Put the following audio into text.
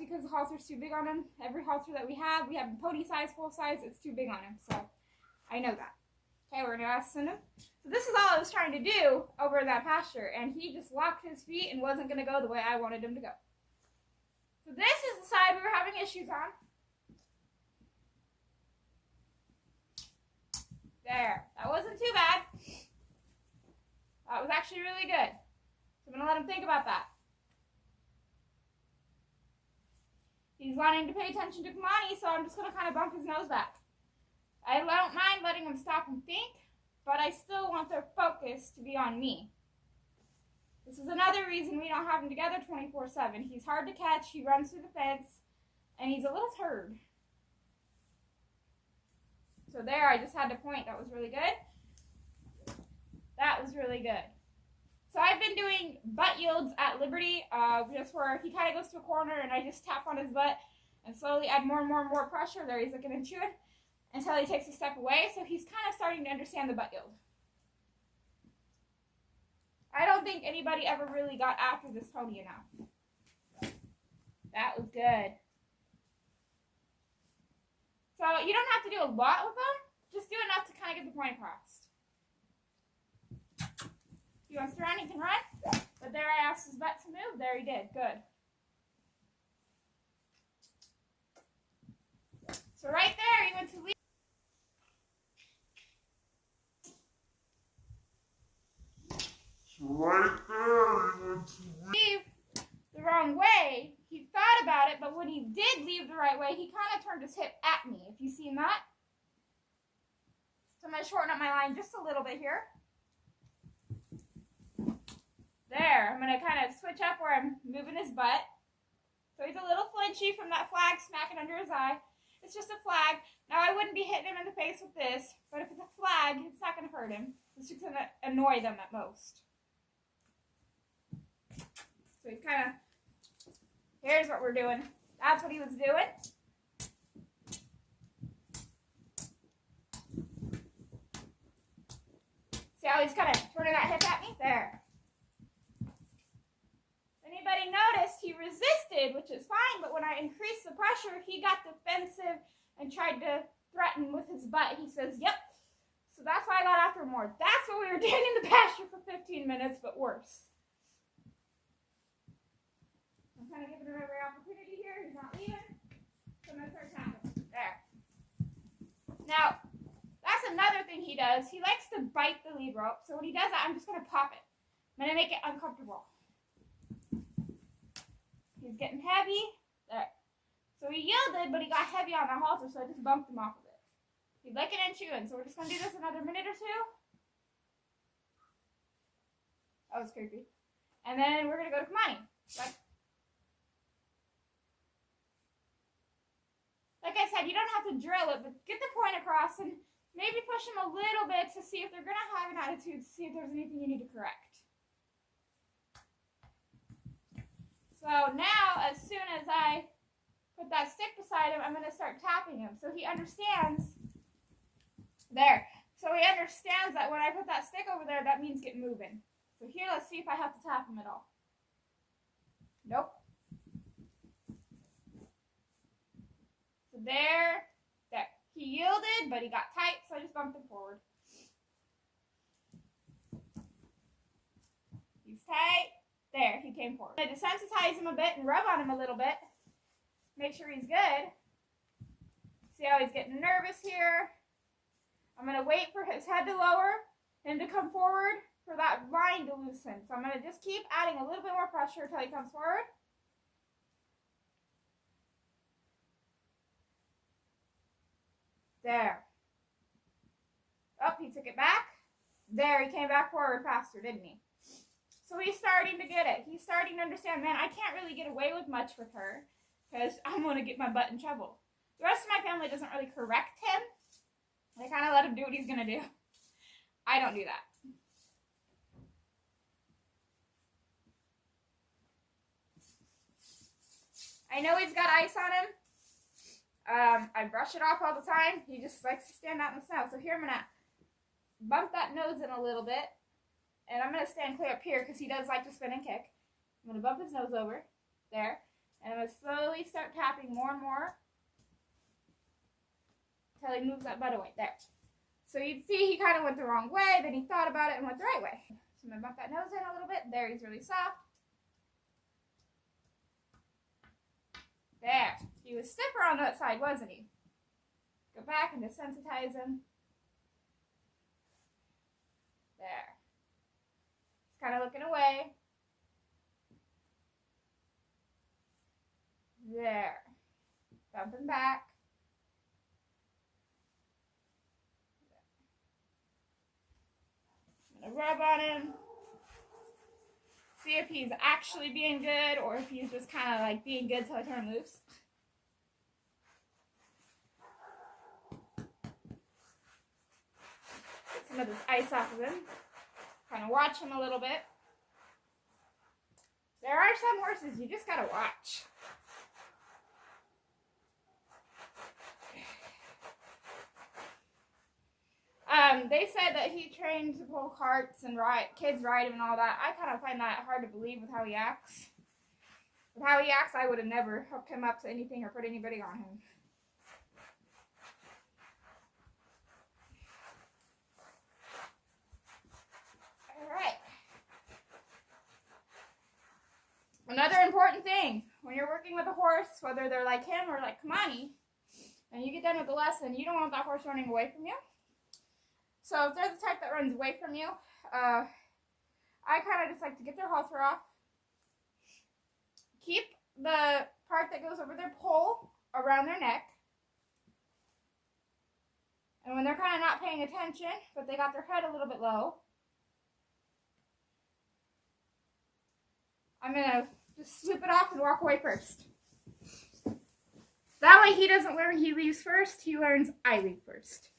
because the halter's too big on him. Every halter that we have pony size, full size, it's too big on him. So I know that. Okay, we're gonna send him. So this is all I was trying to do over in that pasture, and he just locked his feet and wasn't gonna go the way I wanted him to go. So this is the side we were having issues on. There, that wasn't too bad. That was actually really good. So I'm gonna let him think about that. He's wanting to pay attention to Kamani, so I'm just gonna kind of bump his nose back. I don't mind letting him stop and think, but I still want their focus to be on me. This is another reason we don't have him together 24/7. He's hard to catch, he runs through the fence, and he's a little turd. So there, I just had to point. That was really good. That was really good. So I've been doing butt yields at Liberty, just where he kind of goes to a corner and I just tap on his butt and slowly add more and more and more pressure. There he's looking and chewing until he takes a step away. So he's kind of starting to understand the butt yield. I don't think anybody ever really got after this pony enough. That was good. So you don't have to do a lot with them. Just do enough to kind of get the point across. If he wants to run, he can run. But there I asked his butt to move. There he did. Good. So right there, he went to leave. Leave the wrong way. He thought about it, but when he did leave the right way, he kind of turned his hip at me. If you seen that. So I'm going to shorten up my line just a little bit here. There. I'm going to kind of switch up where I'm moving his butt. So he's a little flinchy from that flag smacking under his eye. It's just a flag. Now I wouldn't be hitting him in the face with this, but if it's a flag, it's not going to hurt him. It's just going to annoy them at most. So he's kind of, here's what we're doing. That's what he was doing. See how he's kind of turning that hip at me? There. Anybody noticed he resisted, which is fine, but when I increased the pressure, he got defensive and tried to threaten with his butt. He says, yep. So that's why I got after him more. That's what we were doing in the pasture for 15 minutes, but worse. I'm kind of giving him every opportunity here. He's not leaving. So I'm going to start tapping. There. Now, that's another thing he does. He likes to bite the lead rope. So when he does that, I'm just going to pop it. I'm going to make it uncomfortable. He's getting heavy. There. So he yielded, but he got heavy on that halter, so I just bumped him off of it. He's licking and chewing. So we're just going to do this another minute or two. That was creepy. And then we're going to go to Kamani. Like I said, you don't have to drill it, but get the point across and maybe push them a little bit to see if they're going to have an attitude, to see if there's anything you need to correct. So now, as soon as I put that stick beside him, I'm going to start tapping him. So he understands. There. So he understands that when I put that stick over there, that means get moving. So here, let's see if I have to tap him at all. Nope. So there. He yielded, but he got tight, so I just bumped him forward. He's tight. There, he came forward. I desensitize him a bit and rub on him a little bit. Make sure he's good. See how he's getting nervous here. I'm going to wait for his head to lower, him to come forward, for that line to loosen. So I'm going to just keep adding a little bit more pressure until he comes forward. There. Oh, he took it back. There, he came back forward faster, didn't he? So he's starting to get it. He's starting to understand, man, I can't really get away with much with her because I'm going to get my butt in trouble. The rest of my family doesn't really correct him. They kind of let him do what he's going to do. I don't do that. I know he's got ice on him. I brush it off all the time. He just likes to stand out in the snow. So here I'm going to bump that nose in a little bit. And I'm going to stand clear up here because he does like to spin and kick. I'm going to bump his nose over. There. And I'm going to slowly start tapping more and more until he moves that butt away. There. So you'd see he kind of went the wrong way, then he thought about it and went the right way. So I'm going to bump that nose in a little bit. There, he's really soft. There. He was stiffer on that side, wasn't he? Go back and desensitize him. There. He's kind of looking away. There. Bump him back. I'm going to rub on him. See if he's actually being good or if he's just kind of like being good till I turn him loose. Get some of this ice off of him. Kind of watch him a little bit. There are some horses you just gotta watch. They said that he trained to pull carts and kids ride him and all that. I kind of find that hard to believe with how he acts. With how he acts, I would have never hooked him up to anything or put anybody on him. Alright. Another important thing, when you're working with a horse, whether they're like him or like Kamani, and you get done with the lesson, you don't want that horse running away from you. So if they're the type that runs away from you, I kind of just like to get their halter off. Keep the part that goes over their pole around their neck. And when they're kind of not paying attention, but they got their head a little bit low, I'm going to just swoop it off and walk away first. That way he doesn't learn he leaves first, he learns I leave first.